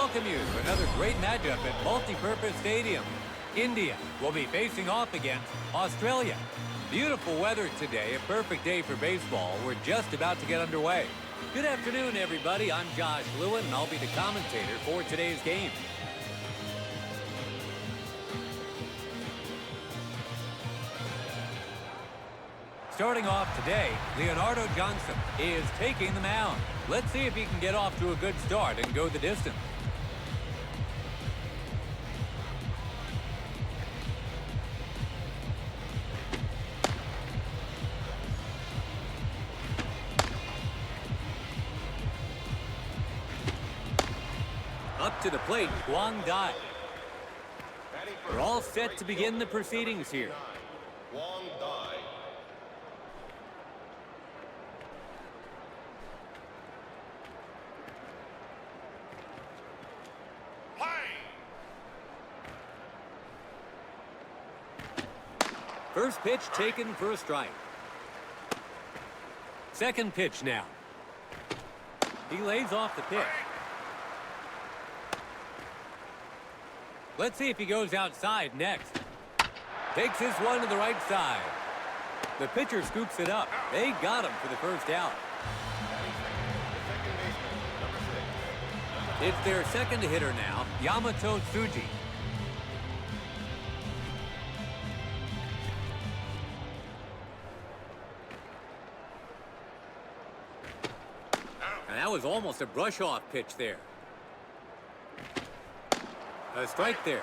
welcome you to another great matchup at Multipurpose Stadium. India will be facing off against Australia. Beautiful weather today, a perfect day for baseball. We're just about to get underway. Good afternoon, everybody. I'm Josh Lewin, and I'll be the commentator for today's game. Starting off today, Leonardo Johnson is taking the mound. Let's see if he can get off to a good start and go the distance. Up to the plate, Guang Dai. We're all set to begin the proceedings here. First pitch taken for a strike. Second pitch now. He lays off the pitch. Let's see if he goes outside next. Takes this one to the right side. The pitcher scoops it up. They got him for the first out. It's their second hitter now, Yamato Tsuji. And that was almost a brush-off pitch there. A strike there.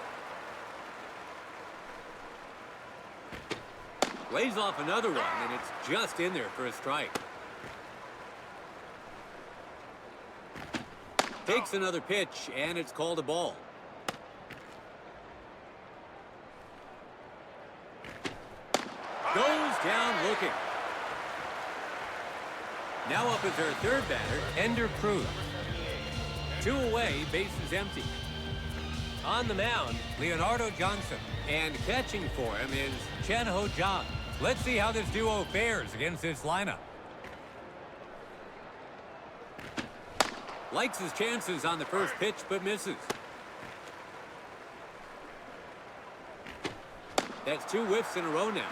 Lays off another one, and it's just in there for a strike. Takes another pitch, and it's called a ball. Goes down looking. Now up is our third batter, Ender Cruz. 2 away, bases empty. On the mound, Leonardo Johnson. And catching for him is Chen Ho Jang. Let's see how this duo fares against this lineup. Likes his chances on the first pitch, but misses. That's 2 whiffs in a row now.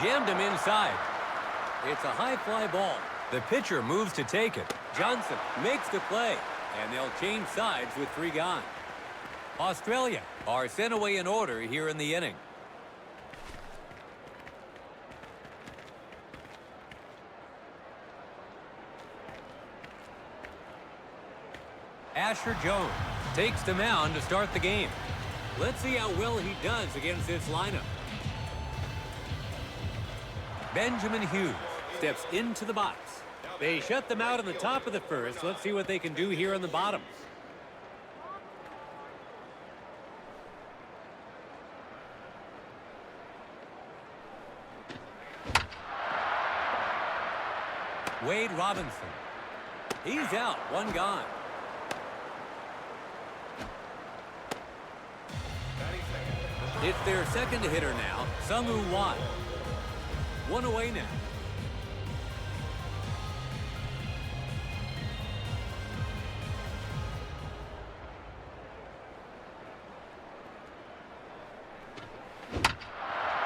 Jammed him inside. It's a high fly ball. The pitcher moves to take it. Johnson makes the play, and they'll change sides with 3 gone. Australia are sent away in order here in the inning. Asher Jones takes the mound to start the game. Let's see how well he does against this lineup. Benjamin Hughes steps into the box. They shut them out on the top of the first. Let's see what they can do here on the bottom. Wade Robinson. He's out. 1 gone. It's their second hitter now, Sung-Woo Wan. 1 away now.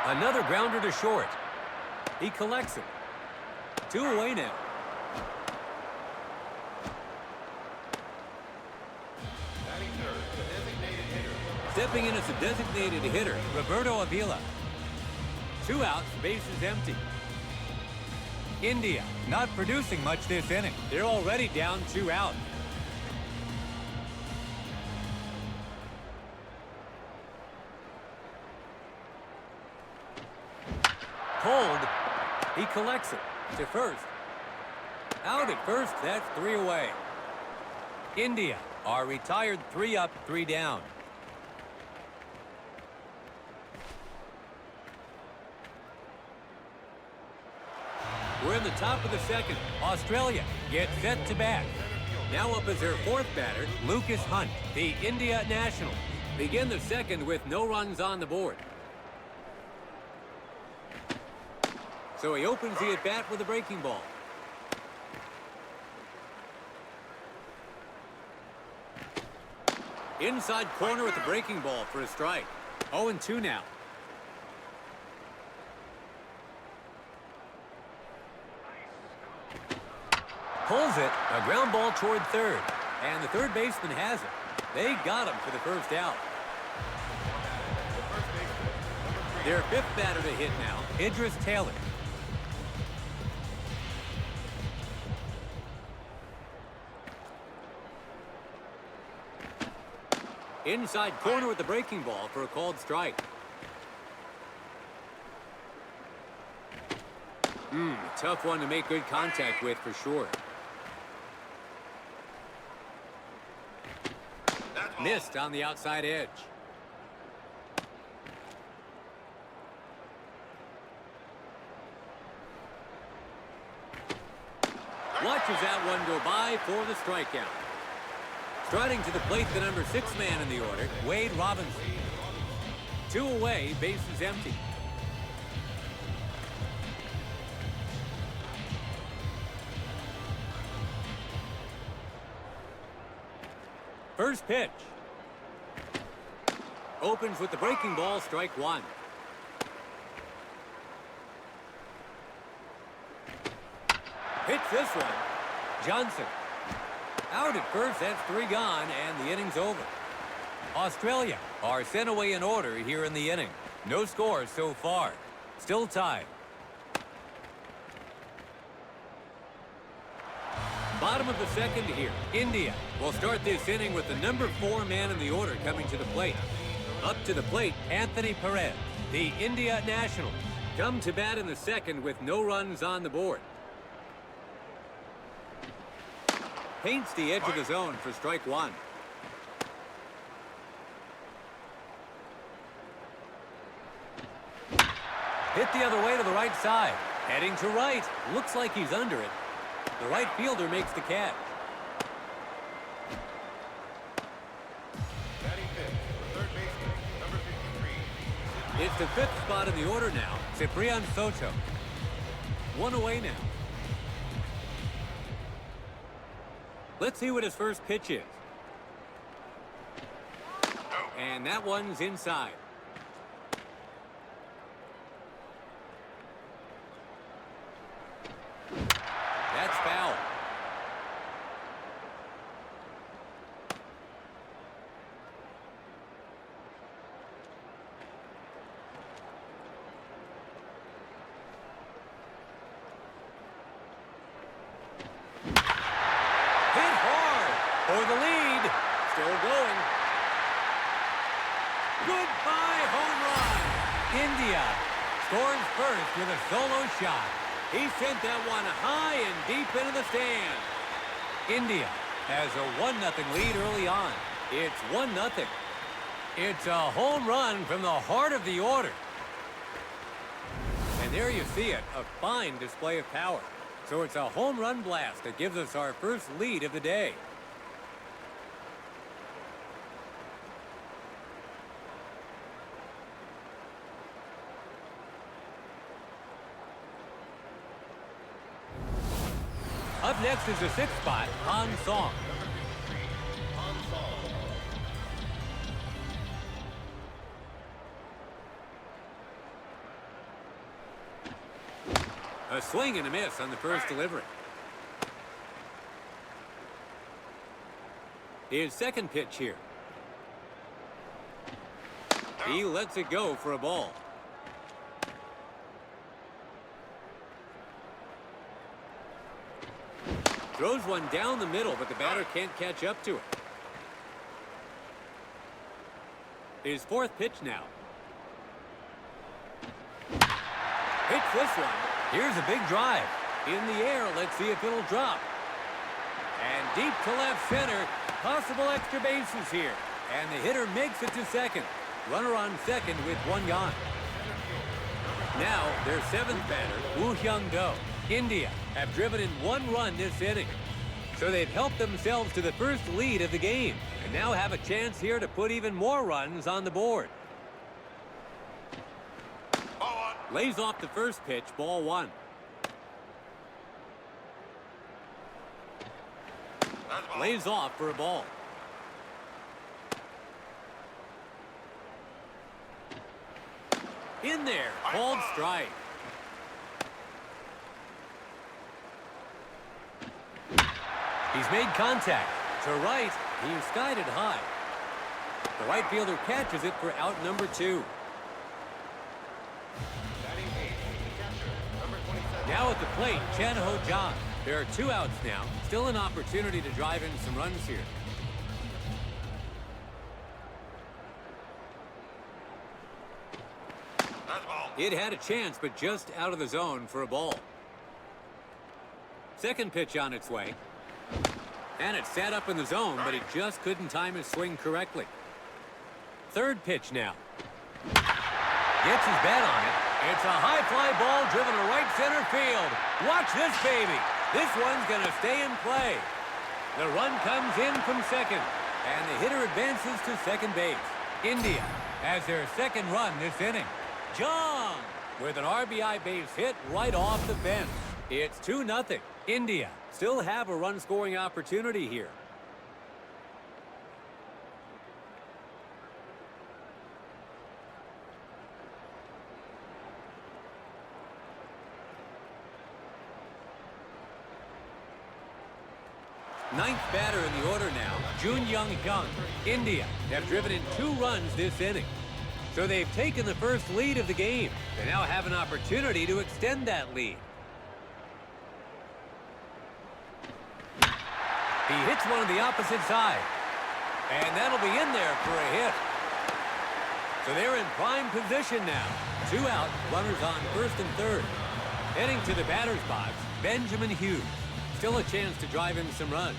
Another grounder to short. He collects it. 2 away now. Stepping in as a designated hitter, Roberto Avila. 2 outs, bases empty. India not producing much this inning. They're already down 2 out. Cold. He collects it to first. Out at first, that's 3 away. India are retired 3 up, 3 down. We're in the top of the second. Australia gets set to bat. Now up is their 4th batter, Lucas Hunt. The India Nationals begin the second with no runs on the board. So he opens the at-bat with a breaking ball. Inside corner with the breaking ball for a strike. 0-2 now. Pulls it, a ground ball toward third. And the third baseman has it. They got him for the first out. Their fifth batter to hit now, Idris Taylor. Inside corner with the breaking ball for a called strike. Tough one to make good contact with for sure. Missed on the outside edge. Watches that one go by for the strikeout. Striding to the plate, the number 6 man in the order, Wade Robinson. 2 away, bases empty. First pitch. Opens with the breaking ball, strike 1. Hits this one. Johnson. Out at first, that's 3 gone, and the inning's over. Australia are sent away in order here in the inning. No scores so far. Still tied. Bottom of the second here. India will start this inning with the number 4 man in the order coming to the plate. Up to the plate, Anthony Perez, the India national. Come to bat in the second with no runs on the board. Paints the edge of the zone for strike 1. Hit the other way to the right side. Heading to right. Looks like he's under it. The right fielder makes the catch. Batting fifth, third baseman, number 53. It's the 5th spot in the order now. Ciprian Soto. 1 away now. Let's see what his first pitch is. And that one's inside. That's foul. For the lead. Still going. Goodbye home run. India scores first with a solo shot. He sent that one high and deep into the stand. India has a 1-0 lead early on. It's 1-0. It's a home run from the heart of the order. And there you see it, a fine display of power. So it's a home run blast that gives us our first lead of the day. Up next is the 6th spot, Han Song. A swing and a miss on the first delivery. His second pitch here. He lets it go for a ball. Throws one down the middle, but the batter can't catch up to it. His 4th pitch now. Hits this one. Here's a big drive. In the air, let's see if it'll drop. And deep to left center. Possible extra bases here. And the hitter makes it to second. Runner on second with 1 gone. Now, their 7th batter, Woo Hyung-do. India have driven in 1 run this inning. So they've helped themselves to the first lead of the game. And now have a chance here to put even more runs on the board. Ball 1. Lays off the first pitch, ball 1. Lays off for a ball. In there, called strike. He's made contact. To right, he skied it high. The right fielder catches it for out number 2. Now at the plate, Chanaho John. There are 2 outs now. Still an opportunity to drive in some runs here. It had a chance, but just out of the zone for a ball. Second pitch on its way. And it sat up in the zone, but he just couldn't time his swing correctly. Third pitch now. Gets his bat on it. It's a high fly ball driven to right center field. Watch this baby. This one's going to stay in play. The run comes in from second, and the hitter advances to second base. India has their second run this inning. John with an RBI base hit right off the fence. It's 2-0. India still have a run-scoring opportunity here. Ninth batter in the order now, Jun Young Hyun. India have driven in 2 runs this inning. So they've taken the first lead of the game. They now have an opportunity to extend that lead. He hits one on the opposite side. And that'll be in there for a hit. So they're in prime position now. 2 out, runners on first and third. Heading to the batter's box, Benjamin Hughes. Still a chance to drive in some runs.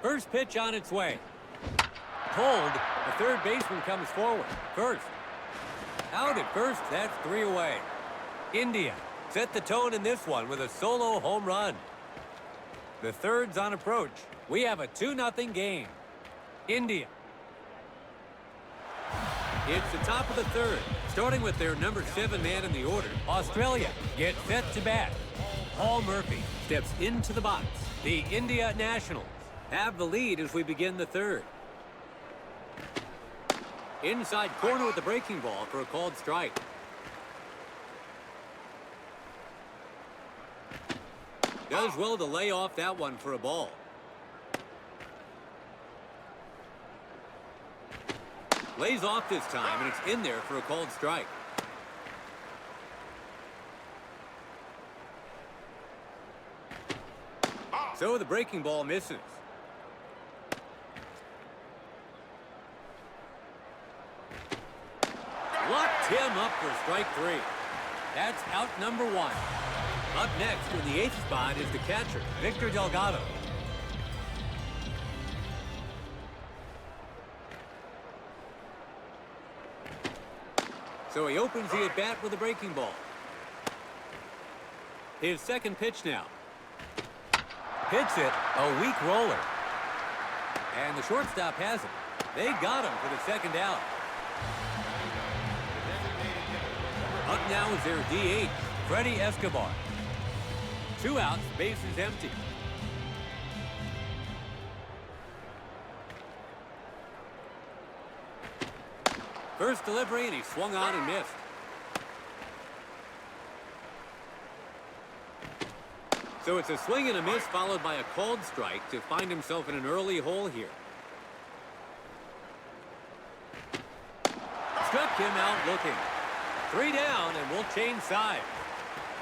First pitch on its way. Pulled. The third baseman comes forward. First. Out at first. That's 3 away. India set the tone in this one with a solo home run. The third's on approach. We have a 2-0 game. India. It's the top of the third. Starting with their number 7 man in the order, Australia gets set to bat. Paul Murphy steps into the box. The India Nationals have the lead as we begin the third. Inside corner with the breaking ball for a called strike. Does well to lay off that one for a ball. Lays off this time, and it's in there for a called strike. So the breaking ball misses. Locked him up for strike 3. That's out number 1. Up next in the 8th spot is the catcher, Victor Delgado. So he opens the at-bat with a breaking ball. His second pitch now. Hits it, a weak roller. And the shortstop has it. They got him for the second out. Up now is their DH, Freddie Escobar. 2 outs, bases empty. First delivery, and he swung on and missed. So it's a swing and a miss followed by a called strike to find himself in an early hole here. Struck him out looking. 3 down, and we'll change sides.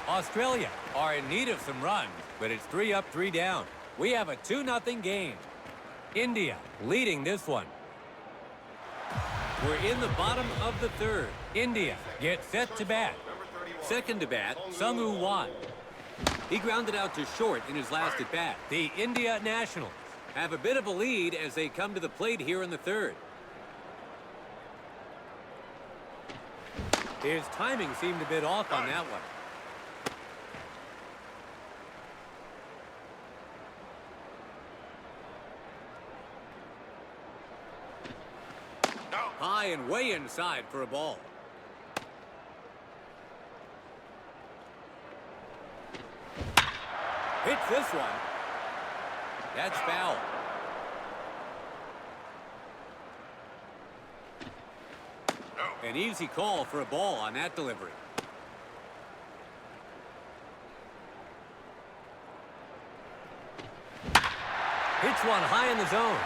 Australia are in need of some runs, but it's 3 up, 3 down. We have a 2-0 game. India leading this one. We're in the bottom of the third. India gets set to bat. Second to bat, Sung-Woo Wan. He grounded out to short in his last at bat. The India Nationals have a bit of a lead as they come to the plate here in the third. His timing seemed a bit off on that one. Out. High and way inside for a ball. Hits this one. That's foul. No. An easy call for a ball on that delivery. Hits one high in the zone.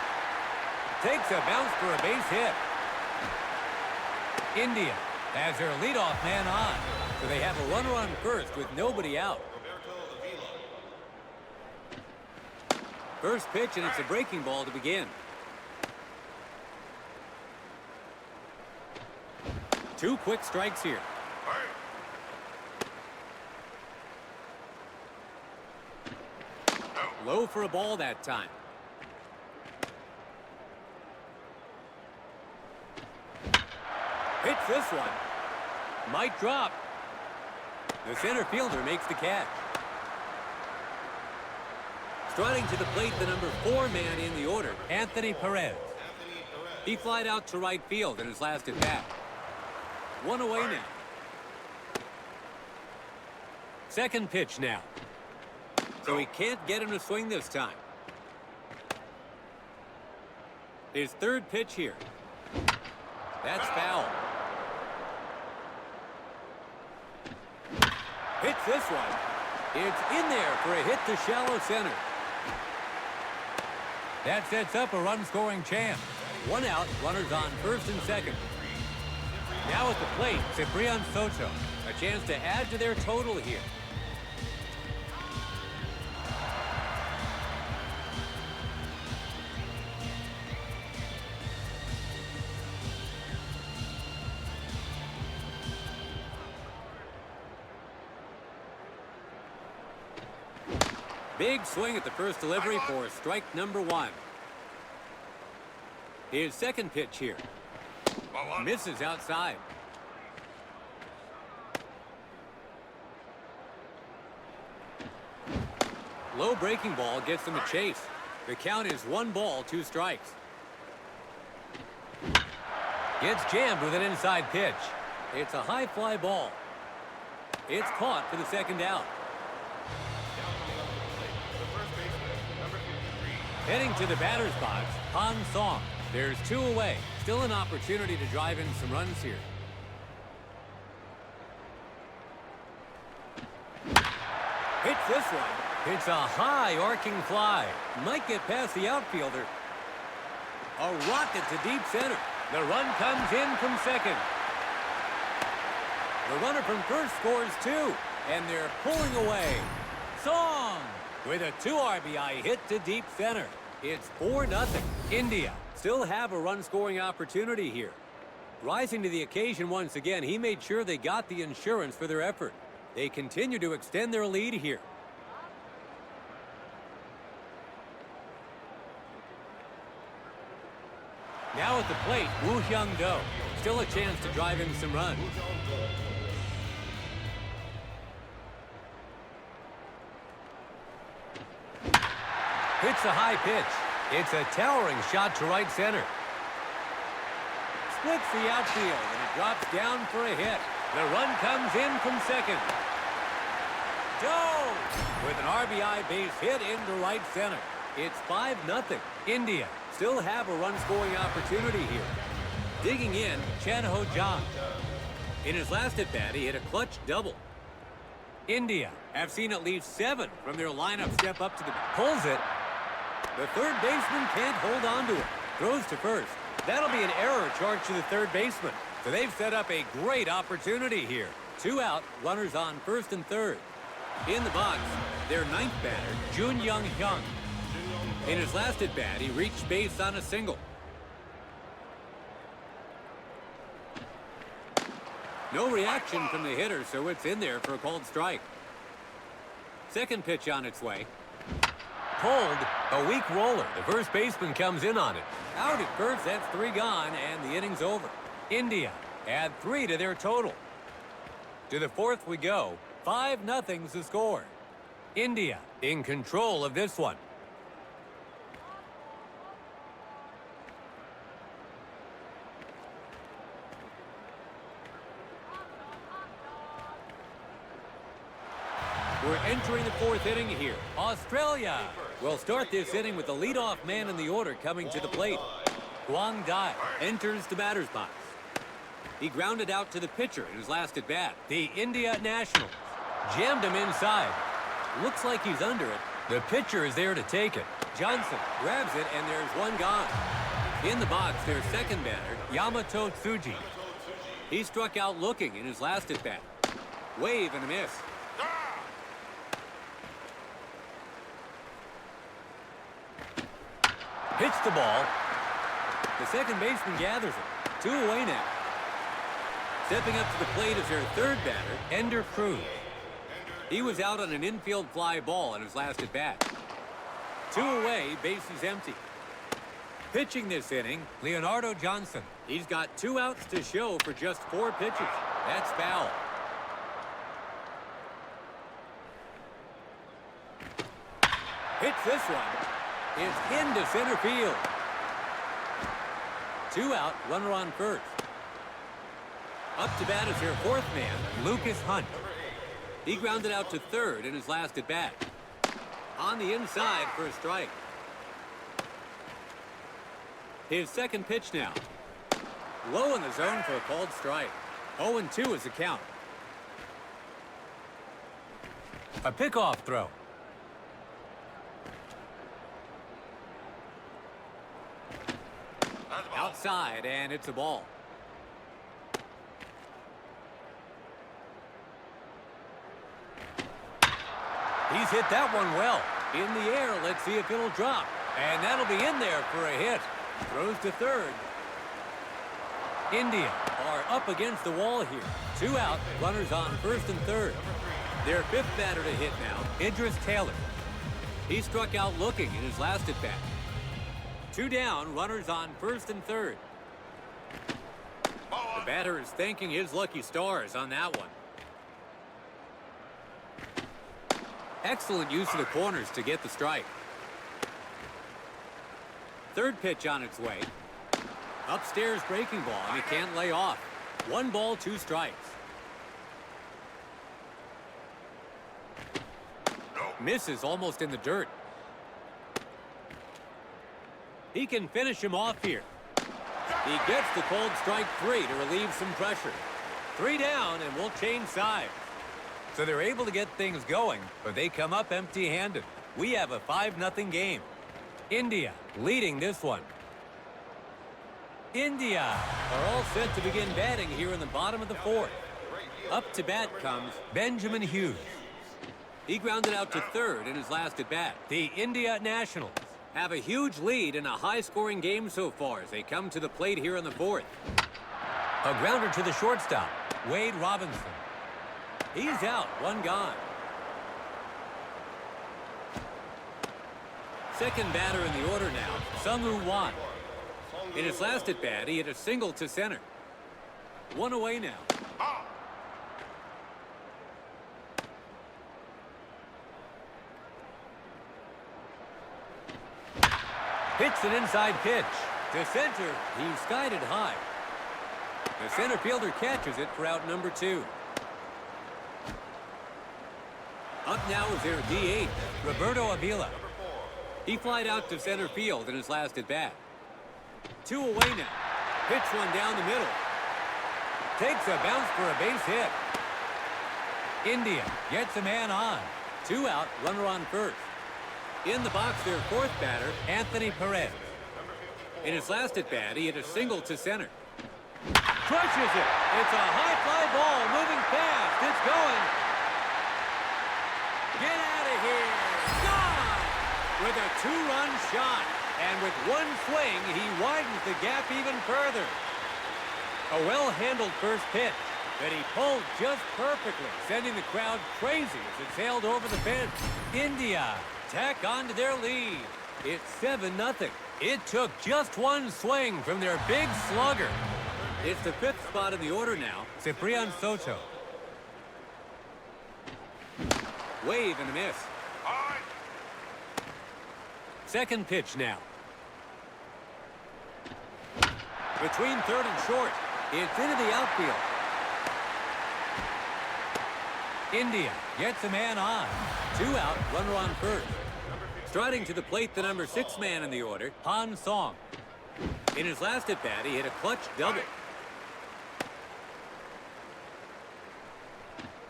Takes a bounce for a base hit. India has their leadoff man on, so they have a runner on first with nobody out. First pitch, and it's a breaking ball to begin. Two quick strikes here. Low for a ball that time. Hits this one. Might drop. The center fielder makes the catch. Striding to the plate, the number 4 man in the order, Anthony Perez. He flied out to right field in his last at bat. One away now. Second pitch now. So he can't get him to swing this time. His third pitch here. That's foul. Hits this one. It's in there for a hit to shallow center. That sets up a run-scoring chance. One out, runners on first and second. Now at the plate, Ciprian Soto. A chance to add to their total here. Big swing at the first delivery for strike number 1. His second pitch here. Misses outside. Low breaking ball gets them a chase. The count is 1 ball, 2 strikes. Gets jammed with an inside pitch. It's a high fly ball. It's caught for the second out. Heading to the batter's box, Han Song. There's 2 away. Still an opportunity to drive in some runs here. Hits this one. It's a high arcing fly. Might get past the outfielder. A rocket to deep center. The run comes in from second. The runner from first scores 2. And they're pulling away. Song with a 2 RBI hit to deep center. It's 4-0. India still have a run-scoring opportunity here. Rising to the occasion once again, he made sure they got the insurance for their effort. They continue to extend their lead here. Now at the plate, Woo Hyung-do. Still a chance to drive in some runs. Hits a high pitch. It's a towering shot to right center. Splits the outfield, and it drops down for a hit. The run comes in from second. Joe with an RBI base hit into right center. It's 5-0. India still have a run-scoring opportunity here. Digging in, Chan Ho-jang. In his last at-bat, he hit a clutch double. India have seen at least 7 from their lineup step up to the... Pulls it. The third baseman can't hold on to it. Throws to first. That'll be an error charged to the third baseman. So they've set up a great opportunity here. 2 out, runners on first and third. In the box, their 9th batter, Jun Young Hyung. In his last at-bat, he reached base on a single. No reaction from the hitter, so it's in there for a called strike. Second pitch on its way. Pulled, a weak roller. The first baseman comes in on it. Out at first, that's 3 gone, and the inning's over. India add 3 to their total. To the 4th we go. 5-0's the score. India in control of this one. We're entering the fourth inning here. Australia will start this inning with the leadoff man in the order coming to the plate. Guang Dai enters the batter's box. He grounded out to the pitcher in his last at-bat. The India Nationals jammed him inside. Looks like he's under it. The pitcher is there to take it. Johnson grabs it, and there's one gone. In the box, their second batter, Yamato Tsuji. He struck out looking in his last at-bat. Wave and a miss. Hits the ball. The second baseman gathers it. 2 away now. Stepping up to the plate is their third batter, Ender Cruz. He was out on an infield fly ball in his last at-bat. 2 away, bases empty. Pitching this inning, Leonardo Johnson. He's got 2 outs to show for just 4 pitches. That's foul. Hits this one. It's into center field. 2 out, runner on first. Up to bat is their fourth man, Lucas Hunt. He grounded out to third in his last at-bat. On the inside for a strike. His second pitch now. Low in the zone for a called strike. 0-2 is the count. A pickoff throw. Outside, and it's a ball. He's hit that one well. In the air, let's see if it'll drop. And that'll be in there for a hit. Throws to third. India are up against the wall here. 2 out, runners on first and third. Their fifth batter to hit now, Idris Taylor. He struck out looking in his last at-bat. 2 down, runners on first and third. The batter is thanking his lucky stars on that one. Excellent use of the corners to get the strike. Third pitch on its way. Upstairs breaking ball, and he can't lay off. 1 ball, 2 strikes. Misses almost in the dirt. He can finish him off here. He gets the called strike 3 to relieve some pressure. 3 down, and we'll change sides. So they're able to get things going, but they come up empty-handed. We have a 5-0 game. India leading this one. India are all set to begin batting here in the bottom of the fourth. Up to bat comes Benjamin Hughes. He grounded out to third in his last at-bat. The India Nationals have a huge lead in a high-scoring game so far as they come to the plate here in the fourth. A grounder to the shortstop, Wade Robinson. He's out, 1 gone. Second batter in the order now, Sung-Woo Wan. In his last at-bat, he hit a single to center. 1 away now. Hits an inside pitch. To center, he skied it high. The center fielder catches it for out number 2. Up now is their DH, Roberto Avila. He flied out to center field in his last at-bat. 2 away now. Hits one down the middle. Takes a bounce for a base hit. India gets a man on. 2 out, runner on first. In the box, their fourth batter, Anthony Perez. In his last at-bat, he hit a single to center. Crushes it. It's a high fly ball moving fast. It's going. Get out of here. Gone! With a 2-run shot. And with 1 swing, he widens the gap even further. A well-handled first pitch that he pulled just perfectly, sending the crowd crazy as it sailed over the fence. India tack on to their lead. It's 7-0. It took just 1 swing from their big slugger. It's the 5th spot in the order now, Ciprian Soto. Wave and a miss. Second pitch now. Between third and short, it's into the outfield. India gets a man on. 2 out, runner on first. Striding to the plate, the number 6 man in the order, Han Song. In his last at-bat, he hit a clutch double.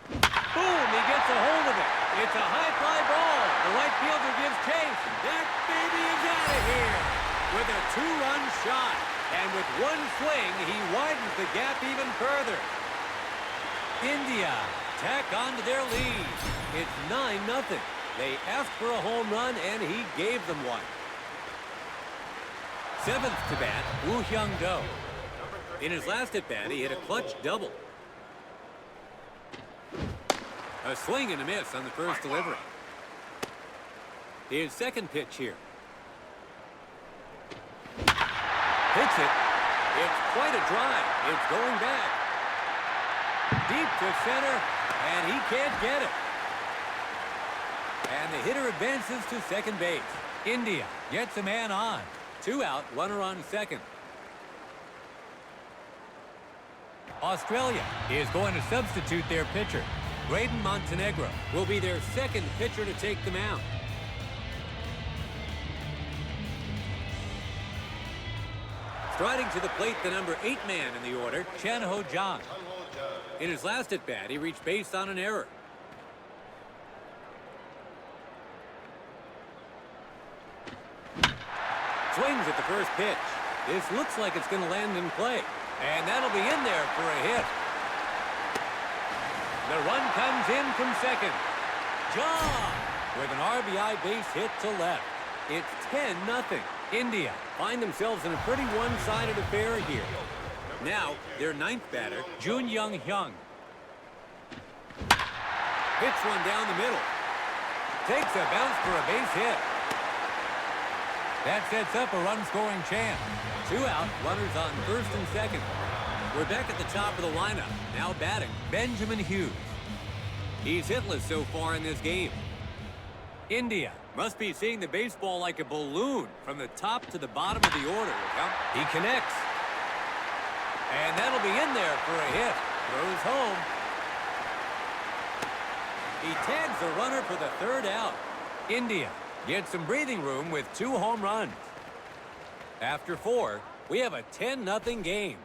Boom! He gets a hold of it. It's a high fly ball. The right fielder gives chase. That baby is out of here with a 2-run shot. And with one swing, he widens the gap even further. India tack on to their lead. It's 9-0. They asked for a home run, and he gave them one. 7th to bat, Woo Hyung-do. In his last at-bat, he hit a clutch double. A swing and a miss on the first delivery. His second pitch here. Hits it. It's quite a drive. It's going back. Deep to center, and he can't get it. And the hitter advances to second base. India gets a man on. 2 out, runner on second. Australia is going to substitute their pitcher. Braden Montenegro will be their second pitcher to take the mound. Striding to the plate, the number 8 man in the order, Chan Ho Jang. In his last at-bat, he reached base on an error. Swings at the first pitch. This looks like it's going to land in play. And that'll be in there for a hit. The run comes in from second. John with an RBI base hit to left. It's 10-0. India find themselves in a pretty one-sided affair here. Now, their 9th batter, Jun Young Hyung. Hits one down the middle. Takes a bounce for a base hit. That sets up a run-scoring chance. 2 out, runners on first and second. We're back at the top of the lineup. Now batting, Benjamin Hughes. He's hitless so far in this game. India must be seeing the baseball like a balloon from the top to the bottom of the order. He connects. And that'll be in there for a hit. Throws home. He tags the runner for the 3rd out. India gets some breathing room with 2 home runs. After 4, we have a 10-0 game.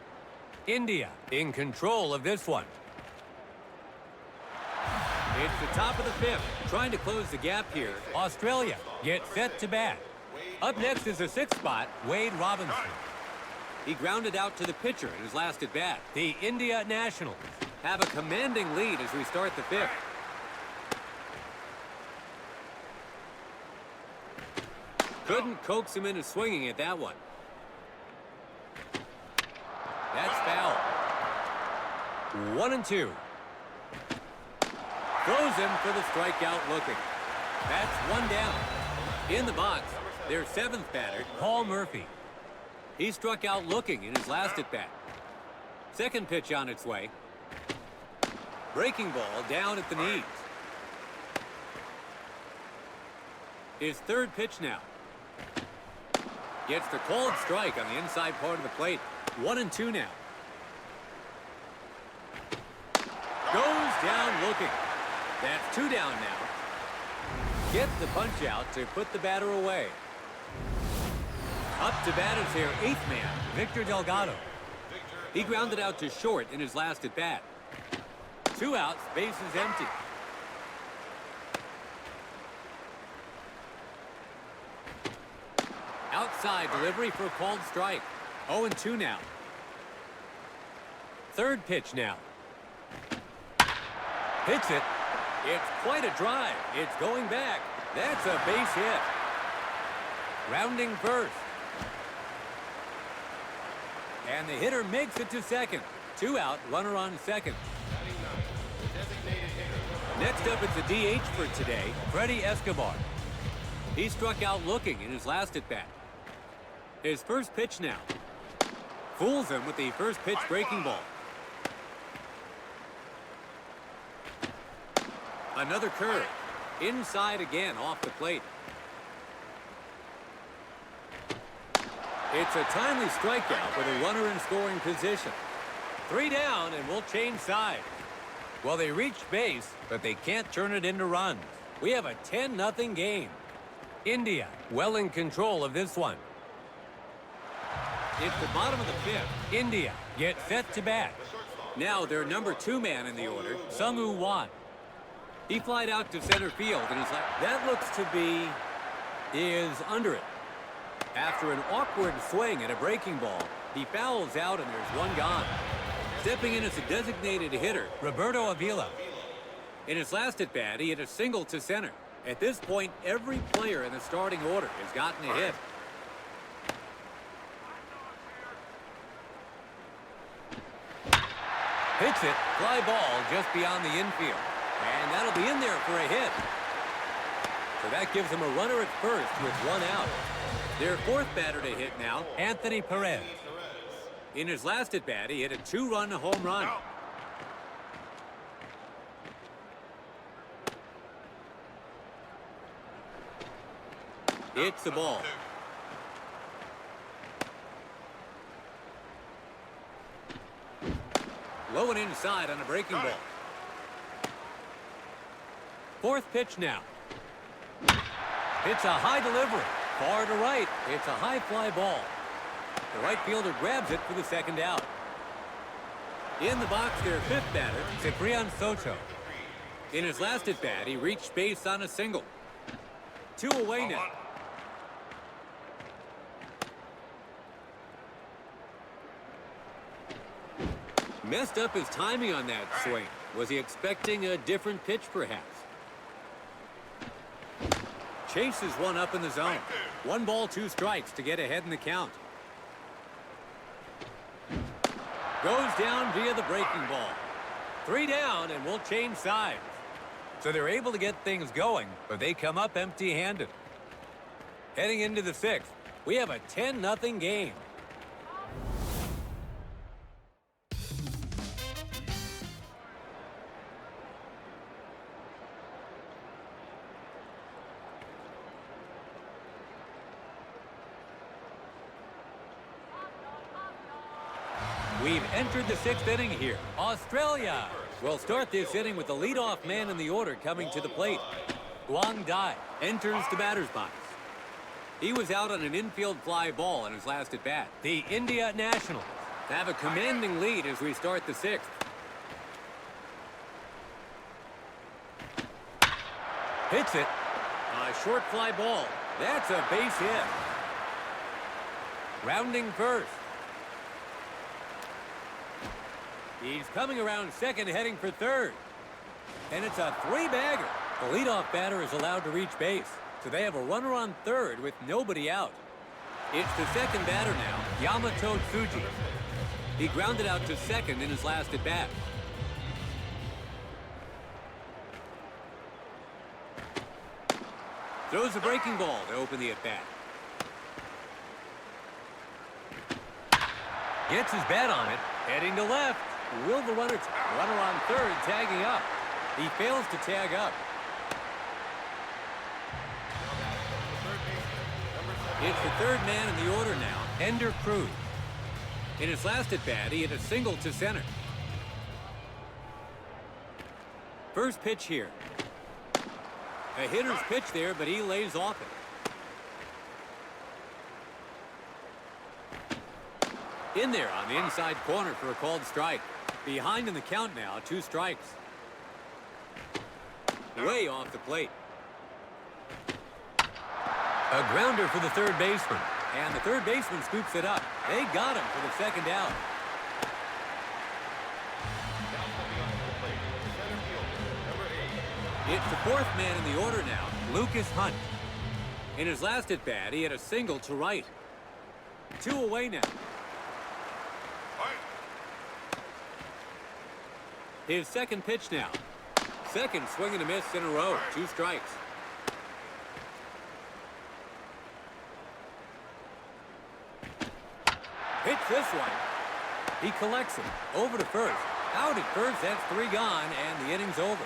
India in control of this one. It's the top of the 5th, trying to close the gap here. Australia gets set to bat. Up next is the 6th spot, Wade Robinson. He grounded out to the pitcher in his last at-bat. The India Nationals have a commanding lead as we start the 5th. Couldn't coax him into swinging at that one. That's foul. 1-2. Throws him for the strikeout looking. That's one down. In the box, their 7th batter, Paul Murphy. He struck out looking in his last at-bat. Second pitch on its way. Breaking ball down at the knees. His 3rd pitch now. Gets the called strike on the inside part of the plate. 1-2 now. Goes down looking. That's 2 down now. Gets the punch out to put the batter away. Up to bat is their 8th man, Victor Delgado. He grounded out to short in his last at-bat. 2 outs, base is empty. Outside delivery for a called strike. 0-2 now. 3rd pitch now. Hits it. It's quite a drive. It's going back. That's a base hit. Rounding first. And the hitter makes it to second. 2 out, runner on second. Next up, it's a DH for today, Freddie Escobar. He struck out looking in his last at-bat. His first pitch now. Fools him with the first pitch breaking ball. Another curve. Inside again off the plate. It's a timely strikeout with a runner in scoring position. 3 down, and we'll change sides. Well, they reached base, but they can't turn it into runs. We have a 10-0 game. India well in control of this one. It's the bottom of the fifth. India get set to bat. Now their number 2 man in the order, Sung-woo Wan. He flied out to center field, and he's like, that looks to be under it. After an awkward swing at a breaking ball, he fouls out, and there's one gone. Stepping in as a designated hitter, Roberto Avila. In his last at-bat, he hit a single to center. At this point, every player in the starting order has gotten a hit. Hits it, fly ball just beyond the infield. And that'll be in there for a hit. So that gives him a runner at first with one out. Their 4th batter to hit now, Anthony Perez. In his last at-bat, he hit a 2-run home run. It's the ball. Low and inside on a breaking ball. 4th pitch now. It's a high delivery. Far to right. It's a high fly ball. The right fielder grabs it for the 2nd out. In the box, their 5th batter, Ciprian Soto. In his last at-bat, he reached base on a single. 2 away now. Messed up his timing on that swing. Was he expecting a different pitch, perhaps? Chases one up in the zone. 1 ball, 2 strikes to get ahead in the count. Goes down via the breaking ball. 3 down, and we'll change sides. So they're able to get things going, but they come up empty-handed. Heading into the 6th, we have a 10-0 game. We've entered the 6th inning here. Australia will start this inning with the leadoff man in the order coming to the plate. Guang Dai enters the batter's box. He was out on an infield fly ball in his last at-bat. The India Nationals have a commanding lead as we start the 6th. Hits it. A short fly ball. That's a base hit. Rounding first. He's coming around second, heading for third. And it's a 3-bagger. The leadoff batter is allowed to reach base, so they have a runner on third with nobody out. It's the 2nd batter now, Yamato Tsuji. He grounded out to second in his last at-bat. Throws a breaking ball to open the at-bat. Gets his bat on it, heading to left. Will the runner on third tagging up? He fails to tag up. It's the 3rd man in the order now, Ender Cruz. In his last at-bat, he hit a single to center. First pitch here. A hitter's pitch there, but he lays off it. In there on the inside corner for a called strike. Behind in the count now, 2 strikes. Way off the plate. A grounder for the 3rd baseman. And the 3rd baseman scoops it up. They got him for the 2nd out. It's the 4th man in the order now, Lucas Hunt. In his last at-bat, he had a single to right. 2 away now. His 2nd pitch now. 2nd swing and a miss in a row. 2 strikes. Hits this one. He collects it. Over to first. Out at first. That's 3 gone, and the inning's over.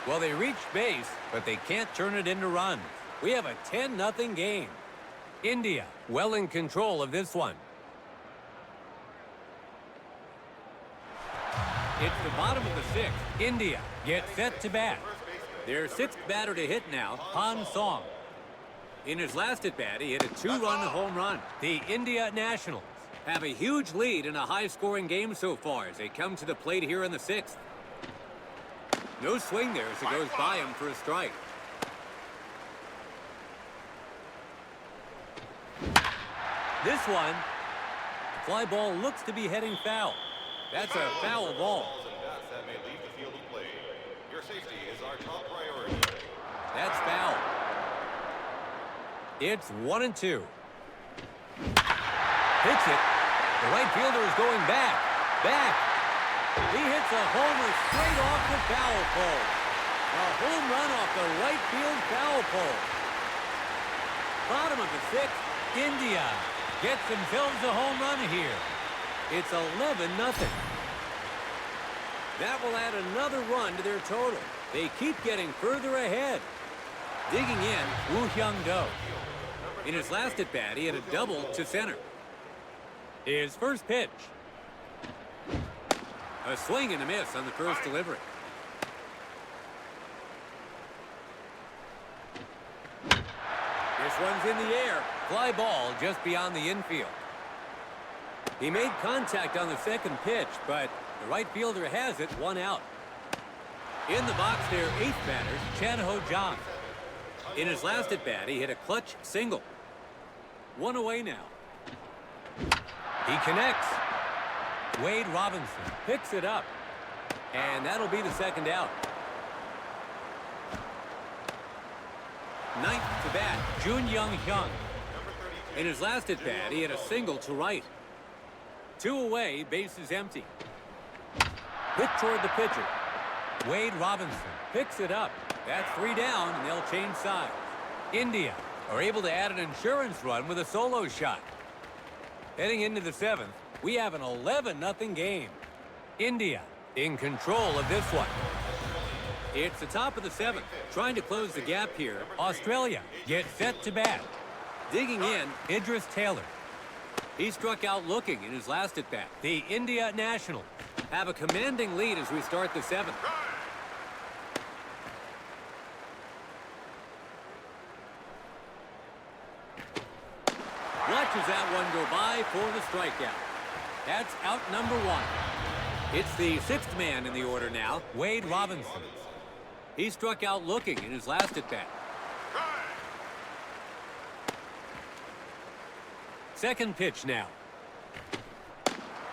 Well, they reached base, but they can't turn it into runs. We have a 10-0 game. India well in control of this one. It's the bottom of the sixth. India gets set to bat. Their sixth batter to hit now, Han Song. In his last at-bat, he hit a two-run home run. The India Nationals have a huge lead in a high-scoring game so far as they come to the plate here in the sixth. No swing there as it goes by him for a strike. This one, the fly ball looks to be heading foul. That's a foul ball. That may leave the field of play. Your safety is our top priority. That's foul. It's 1-2. Hits it. The right fielder is going back. He hits a homer straight off the foul pole. A home run off the right field foul pole. Bottom of the sixth, India gets themselves a home run here. It's 11-0. That will add another run to their total. They keep getting further ahead. Digging in, Woo Hyung-do. In his last at-bat, he had a double to center. His first pitch. A swing and a miss on the first delivery. This one's in the air. Fly ball just beyond the infield. He made contact on the second pitch, but the right fielder has it, one out. In the box there, eighth batter, Chan Ho-jang. In his last at-bat, he hit a clutch single. One away now. He connects. Wade Robinson picks it up. And that'll be the second out. Ninth to bat, Jun Young Hyun. In his last at-bat, he hit a single to right. Two away, bases empty. Hit toward the pitcher. Wade Robinson picks it up. That's three down, and they'll change sides. India are able to add an insurance run with a solo shot. Heading into the seventh, we have an 11-0 game. India in control of this one. It's the top of the seventh. Trying to close the gap here. Australia gets set to bat. Digging in, Idris Taylor. He struck out looking in his last at-bat. The India Nationals have a commanding lead as we start the seventh. Watches that one go by for the strikeout. That's out number one. It's the sixth man in the order now, Wade Robinson. He struck out looking in his last at-bat. Second pitch now.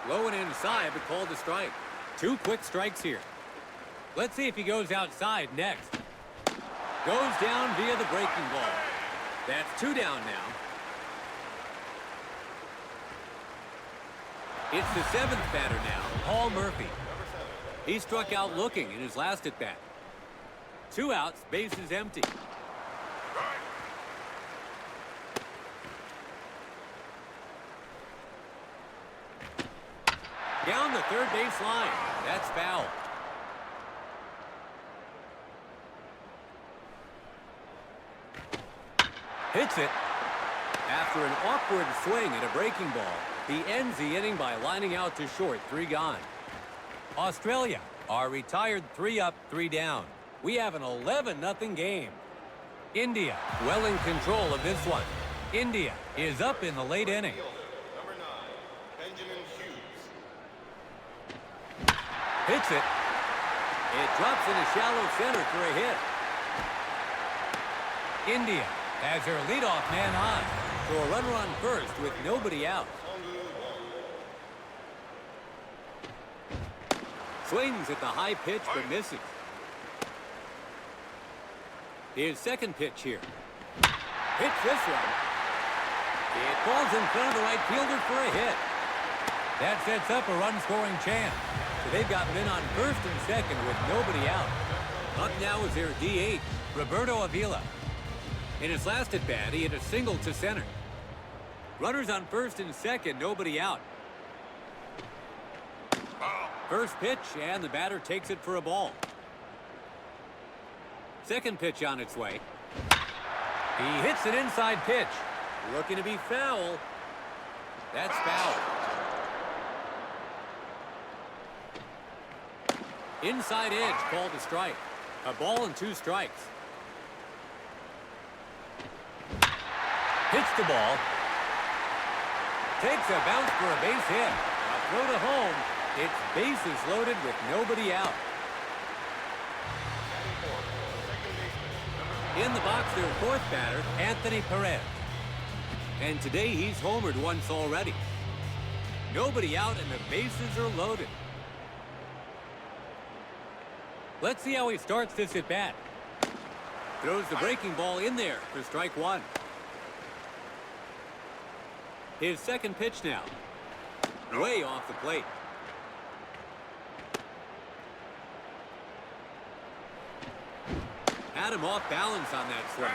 Low and inside, but called a strike. Two quick strikes here. Let's see if he goes outside next. Goes down via the breaking ball. That's two down now. It's the seventh batter now, Paul Murphy. He struck out looking in his last at-bat. Two outs, bases empty. Down the third base line. That's foul. Hits it. After an awkward swing at a breaking ball, he ends the inning by lining out to short, three gone. Australia are retired 3 up, 3 down. We have an 11-0 game. India well in control of this one. India is up in the late inning. Number 9, Benjamin Hughes. Hits it. It drops in a shallow center for a hit. India has their leadoff man on. So a runner on first with nobody out. Swings at the high pitch but misses. His second pitch here. Hits this one. It falls in front of the right fielder for a hit. That sets up a run-scoring chance. So they've got men on first and second with nobody out. Up now is their DH, Roberto Avila. In his last at-bat, he hit a single to center. Runners on first and second, nobody out. First pitch, and the batter takes it for a ball. Second pitch on its way. He hits an inside pitch. Looking to be foul. That's foul. Inside edge called a strike. A ball and 2 strikes. Hits the ball. Takes a bounce for a base hit. A throw to home. It's bases loaded with nobody out. In the box, their 4th batter, Anthony Perez. And today he's homered once already. Nobody out and the bases are loaded. Let's see how he starts this at bat. Throws the breaking ball in there for strike 1. His 2nd pitch now. Way off the plate. Had him off balance on that swing.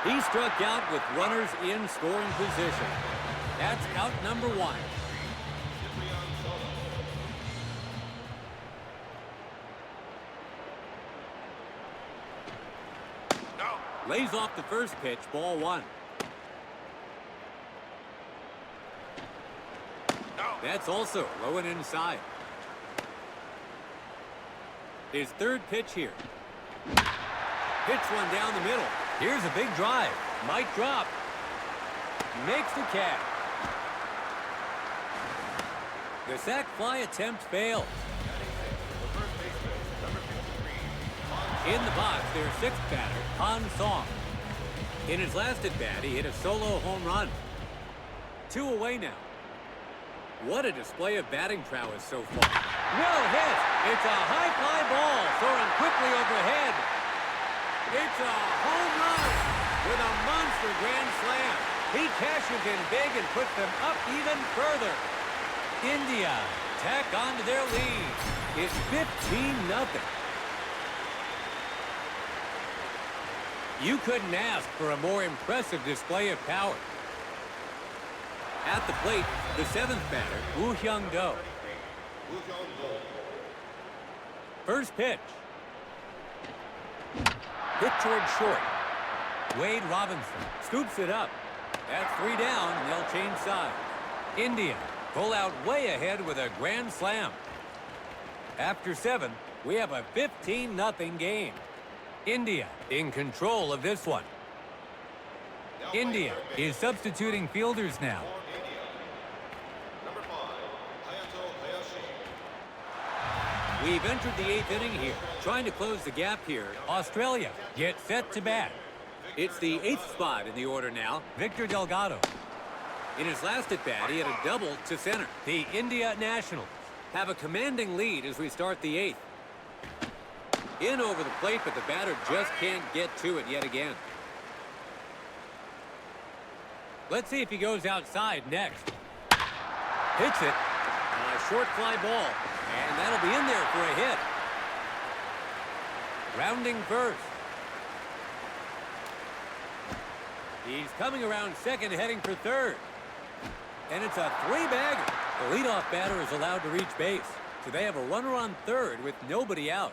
He struck out with runners in scoring position. That's out number 1. Lays off the first pitch, ball 1. That's also low and inside. His 3rd pitch here. Hits one down the middle. Here's a big drive. Might drop. Makes the catch. The sac fly attempt fails. In the box, their 6th batter, Han Song. In his last at-bat, he hit a solo home run. 2 away now. What a display of batting prowess so far. Well hit. It's a high fly ball soaring quickly overhead. It's a home run with a monster grand slam. He cashes in big and puts them up even further. India tack on to their lead. It's 15-0. You couldn't ask for a more impressive display of power. At the plate, the 7th batter, Woo Hyung-do. First pitch. Hit toward short. Wade Robinson scoops it up. That's 3 down, and they'll change sides. India pull out way ahead with a grand slam. After 7, we have a 15-0 game. India in control of this one. India is substituting fielders now. We've entered the 8th inning here. Trying to close the gap here. Australia gets set to bat. It's the 8th spot in the order now. Victor Delgado. In his last at-bat, he had a double to center. The India Nationals have a commanding lead as we start the 8th. In over the plate, but the batter just can't get to it yet again. Let's see if he goes outside next. Hits it. A short fly ball. And that'll be in there for a hit. Rounding first. He's coming around second, heading for third. And it's a 3-bagger. The leadoff batter is allowed to reach base. So they have a runner on third with nobody out.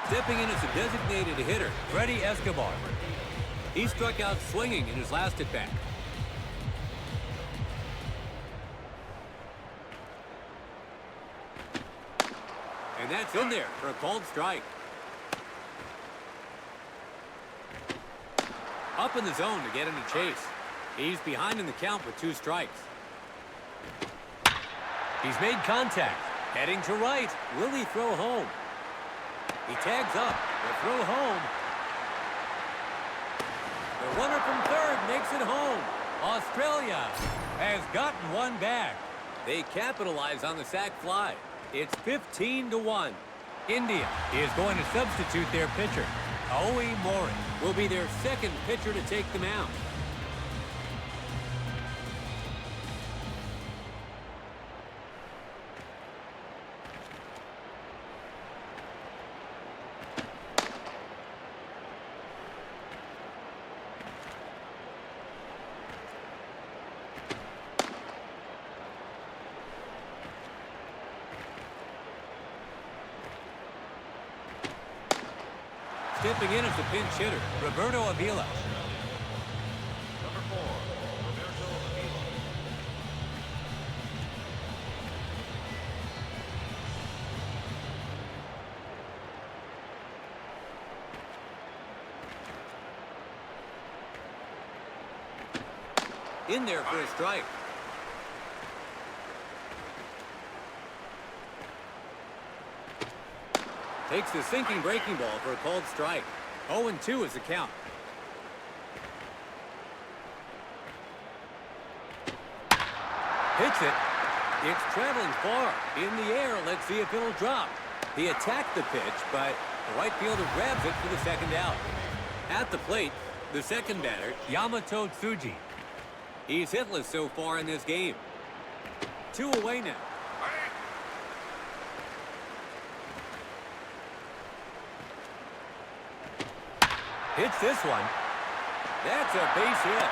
Stepping in as a designated hitter, Freddie Escobar. He struck out swinging in his last at-bat. And that's in there for a called strike. Up in the zone to get into chase. He's behind in the count with 2 strikes. He's made contact. Heading to right. Will he throw home? He tags up. The throw home. The runner from third makes it home. Australia has gotten one back. They capitalize on the sac fly. It's 15-1. India is going to substitute their pitcher. Owie Mori will be their second pitcher to take the mound. Stepping in as the pinch hitter, Roberto Avila. Number 4, In there for a strike. Takes the sinking breaking ball for a called strike. 0-2 is the count. Hits it. It's traveling far. In the air, let's see if it'll drop. He attacked the pitch, but the right fielder grabs it for the second out. At the plate, the second batter, Yamato Tsuji. He's hitless so far in this game. 2 away now. Hits this one. That's a base hit.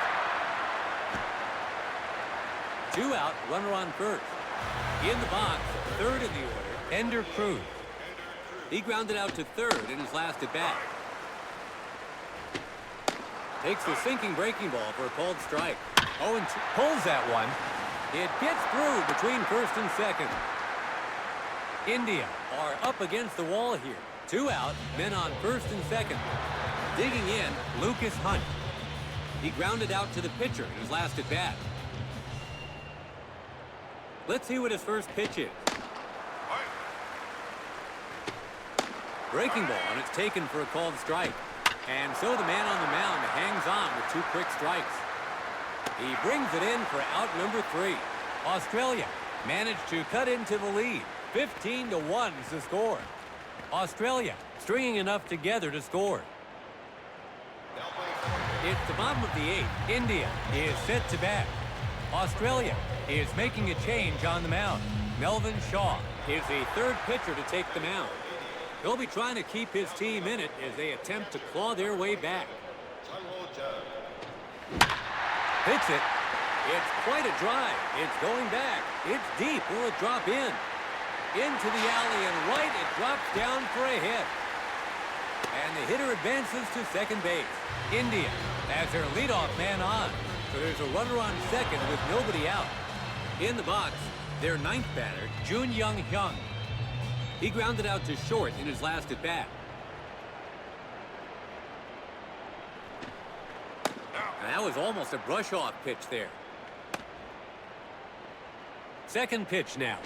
2 out, runner on first. In the box, third in the order, Ender Cruz. He grounded out to third in his last at bat. Takes the sinking breaking ball for a called strike. 0-2. Pulls that one. It gets through between first and second. India are up against the wall here. 2 out, men on first and second. Digging in, Lucas Hunt. He grounded out to the pitcher in his last at bat. Let's see what his first pitch is. Breaking ball, and it's taken for a called strike. And so the man on the mound hangs on with 2 quick strikes. He brings it in for out number 3. Australia managed to cut into the lead. 15-1 is the score. Australia stringing enough together to score. It's the bottom of the 8th. India is set to bat. Australia is making a change on the mound. Melvin Shaw is the third pitcher to take the mound. He'll be trying to keep his team in it as they attempt to claw their way back. Hits it. It's quite a drive. It's going back. It's deep. Will it drop in? Into the alley and right. It drops down for a hit. And the hitter advances to second base. India has their leadoff man on. So there's a runner on second with nobody out. In the box, their 9th batter, Jun Young Hyung. He grounded out to short in his last at bat. And that was almost a brush-off pitch there. Second pitch now.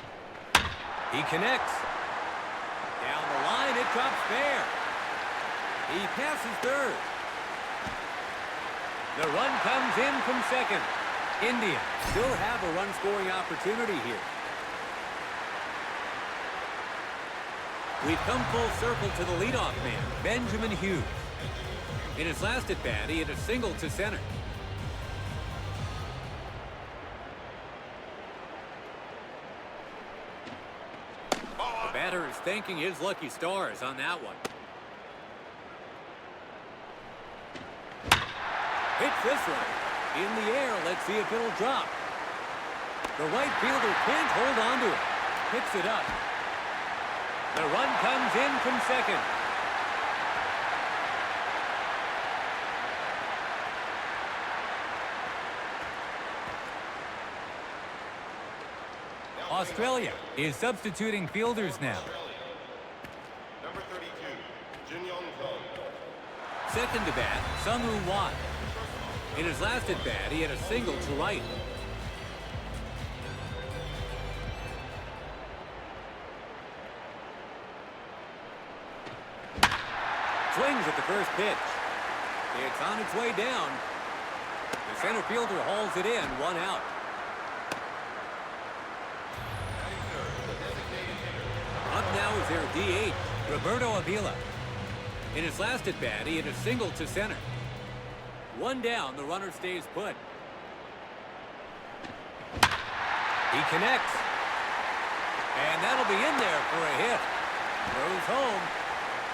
He connects. Down the line, it drops fair. He passes third. The run comes in from second. India still have a run-scoring opportunity here. We've come full circle to the leadoff man, Benjamin Hughes. In his last at-bat, he hit a single to center. The batter is thanking his lucky stars on that one. Hits this one. In the air, let's see if it'll drop. The right fielder can't hold on to it. Picks it up. The run comes in from second. Australia is substituting fielders now. Number 32, Jin Young Hyung. Second to bat, Sung-Woo Wan. In his last at bat, he had a single to right. Swings at the first pitch. It's on its way down. The center fielder hauls it in, 1 out. Up now is their DH, Roberto Avila. In his last at bat, he hit a single to center. 1 down, the runner stays put. He connects. And that'll be in there for a hit. Throws home.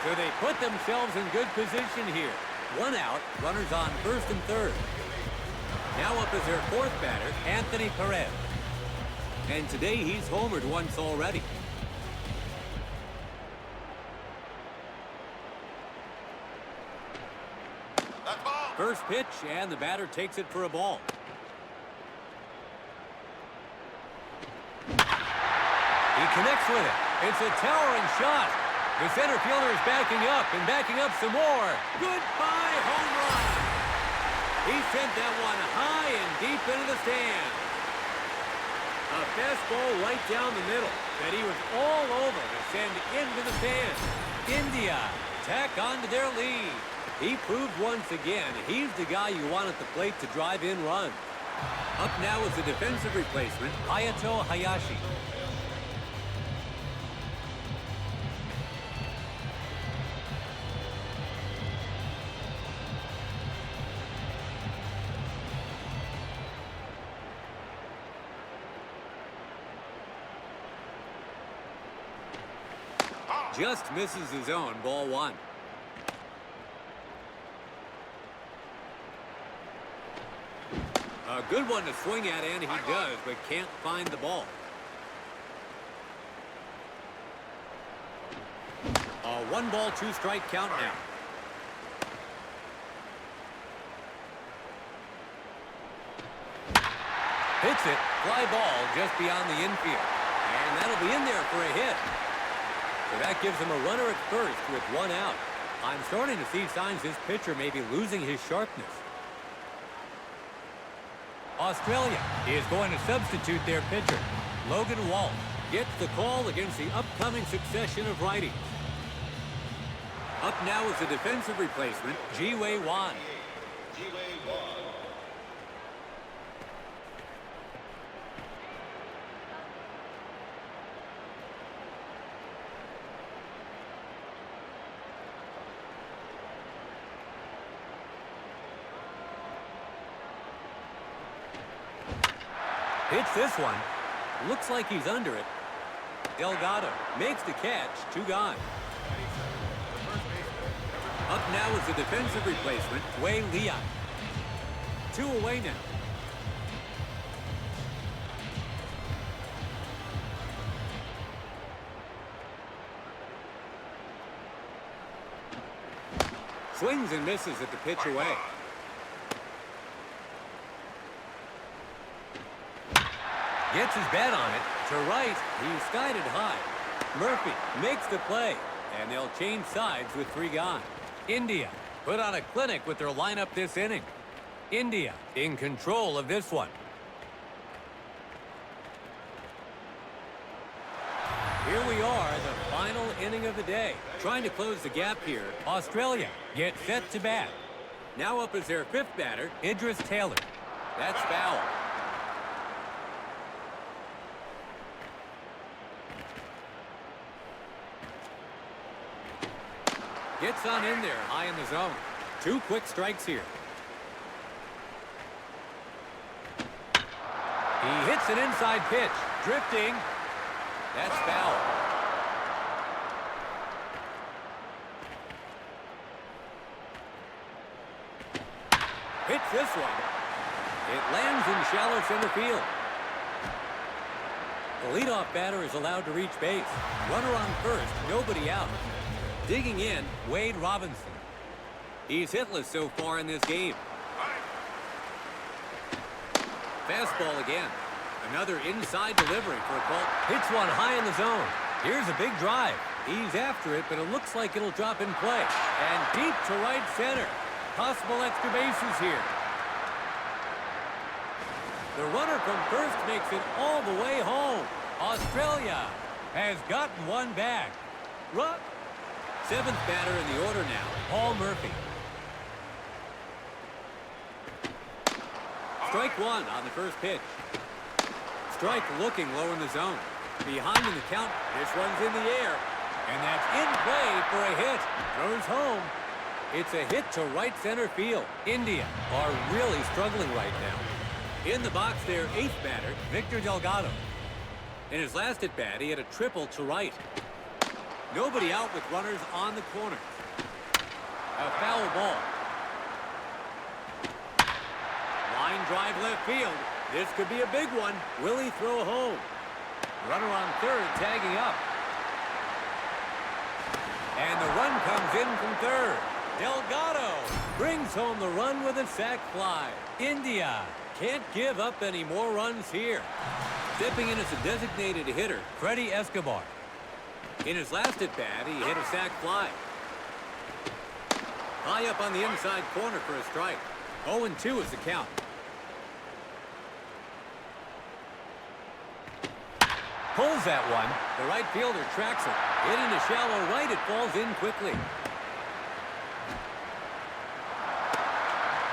So they put themselves in good position here. 1 out, runners on first and third. Now up is their 4th batter, Anthony Perez. And today he's homered once already. First pitch, and the batter takes it for a ball. He connects with it. It's a towering shot. The center fielder is backing up and backing up some more. Goodbye home run. He sent that one high and deep into the stand. A fastball right down the middle that he was all over to send into the stand. India tack on to their lead. He proved once again he's the guy you want at the plate to drive in runs. Up now is the defensive replacement, Hayato Hayashi. Just misses his own, ball one. A good one to swing at, and he does, but can't find the ball. A 1-ball, 2-strike count now. Hits it, fly ball just beyond the infield. And that'll be in there for a hit. So that gives him a runner at first with 1 out. I'm starting to see signs this pitcher may be losing his sharpness. Australia is going to substitute their pitcher. Logan Walsh gets the call against the upcoming succession of righties. Up now is the defensive replacement, Ji-Wei Wan. Hits this one. Looks like he's under it. Delgado makes the catch. 2 gone. Up now is the defensive replacement, Wei Lian. 2 away now. Swings and misses at the pitch away. Gets his bat on it. To right, he's skied it high. Murphy makes the play, and they'll change sides with 3 gone. India put on a clinic with their lineup this inning. India in control of this one. Here we are, the final inning of the day. Trying to close the gap here, Australia gets set to bat. Now up is their 5th batter, Idris Taylor. That's foul. Gets on in there, high in the zone. 2 quick strikes here. He hits an inside pitch. Drifting. That's foul. Hits this one. It lands in shallow center field. The leadoff batter is allowed to reach base. Runner on first, nobody out. Digging in, Wade Robinson. He's hitless so far in this game. Fastball again. Another inside delivery for a ball. Hits one high in the zone. Here's a big drive. He's after it, but it looks like it'll drop in play. And deep to right center. Possible extra bases here. The runner from first makes it all the way home. Australia has gotten one back. 7th batter in the order now, Paul Murphy. Strike 1 on the first pitch. Strike looking low in the zone. Behind in the count, this one's in the air. And that's in play for a hit. Throws home. It's a hit to right center field. India are really struggling right now. In the box there, 8th batter, Victor Delgado. In his last at-bat, he had a triple to right. Nobody out with runners on the corners. A foul ball. Line drive left field. This could be a big one. Will he throw home? Runner on third, tagging up. And the run comes in from third. Delgado brings home the run with a sac fly. India can't give up any more runs here. Stepping in as a designated hitter, Freddie Escobar. In his last at-bat, he hit a sac fly. High up on the inside corner for a strike. 0-2 is the count. Pulls that one. The right fielder tracks it. Hit into shallow right. It falls in quickly.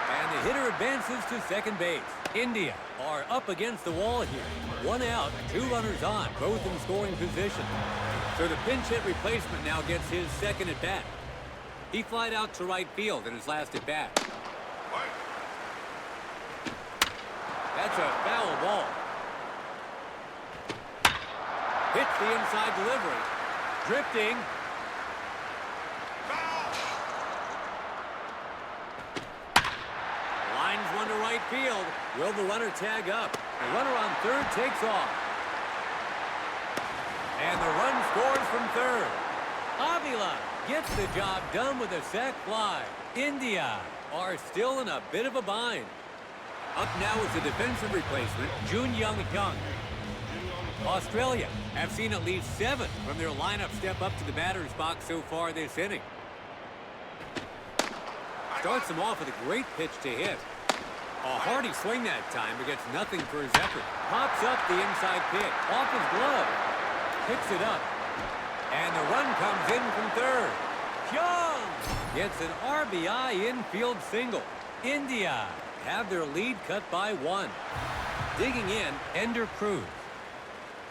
And the hitter advances to second base. India are up against the wall here. 1 out, 2 runners on, both in scoring position. So the pinch hit replacement now gets his second at bat. He flied out to right field in his last at bat. That's a foul ball. Hits the inside delivery. Drifting. Lines one to right field. Will the runner tag up? The runner on third takes off. And the run scores from third. Avila gets the job done with a sac fly. India are still in a bit of a bind. Up now is the defensive replacement, Jun Young Hyung. Australia have seen at least 7 from their lineup step up to the batter's box so far this inning. Starts him off with a great pitch to hit. A hearty swing that time, but gets nothing for his effort. Pops up the inside pitch, off his glove. Picks it up. And the run comes in from third. Hyung gets an RBI infield single. India have their lead cut by 1. Digging in, Ender Cruz.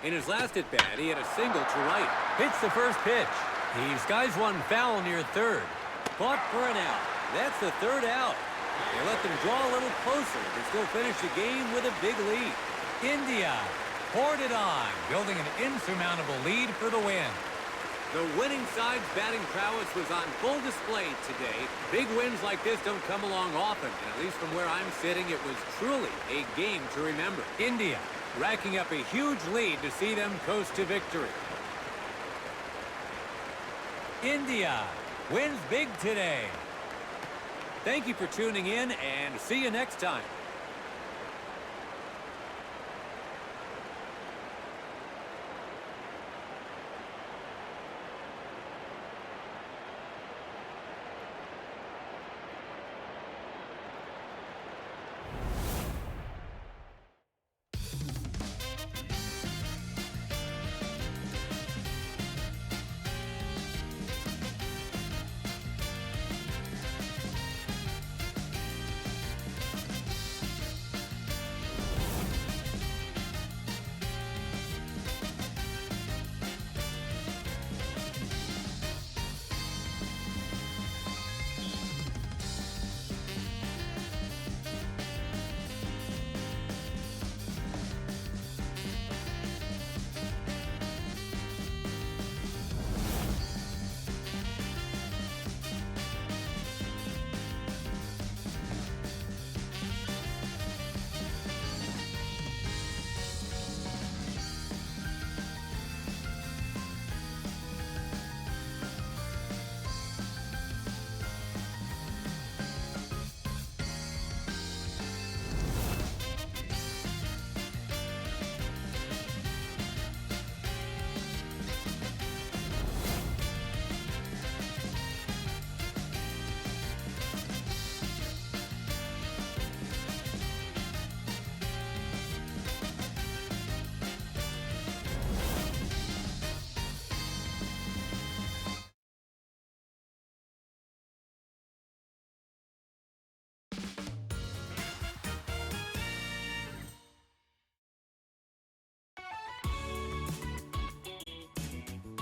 In his last at-bat, he had a single to right. Hits the first pitch. He skies one foul near third. Caught for an out. That's the third out. They let them draw a little closer to still finish the game with a big lead. India poured it on, building an insurmountable lead for the win. The winning side's batting prowess was on full display today. Big wins like this don't come along often, and at least from where I'm sitting, it was truly a game to remember. India racking up a huge lead to see them coast to victory. India wins big today. Thank you for tuning in, and see you next time.